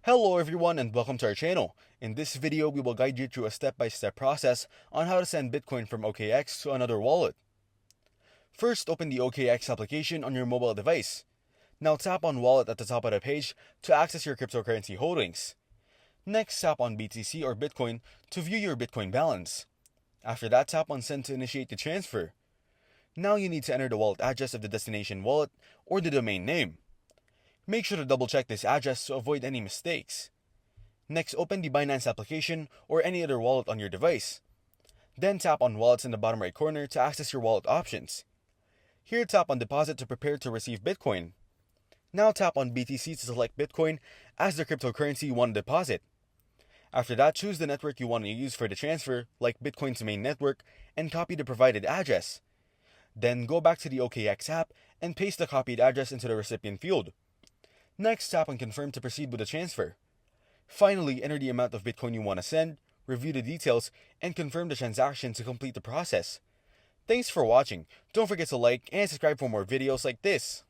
Hello everyone and welcome to our channel. In this video, we will guide you through a step-by-step process on how to send Bitcoin from OKX to another wallet. First, open the OKX application on your mobile device. Now tap on Wallet at the top of the page to access your cryptocurrency holdings. Next, tap on BTC or Bitcoin to view your Bitcoin balance. After that, tap on Send to initiate the transfer. Now you need to enter the wallet address of the destination wallet or the domain name. Make sure to double check this address to avoid any mistakes. Next, open the Binance application or any other wallet on your device. Then tap on Wallets in the bottom right corner to access your wallet options. Here, tap on Deposit to prepare to receive Bitcoin. Now tap on BTC to select Bitcoin as the cryptocurrency you want to deposit. After that, choose the network you want to use for the transfer, like Bitcoin's main network, and copy the provided address. Then go back to the OKX app and paste the copied address into the recipient field. Next, tap on Confirm to proceed with the transfer. Finally, enter the amount of Bitcoin you want to send, review the details, and confirm the transaction to complete the process. Thanks for watching. Don't forget to like and subscribe for more videos like this.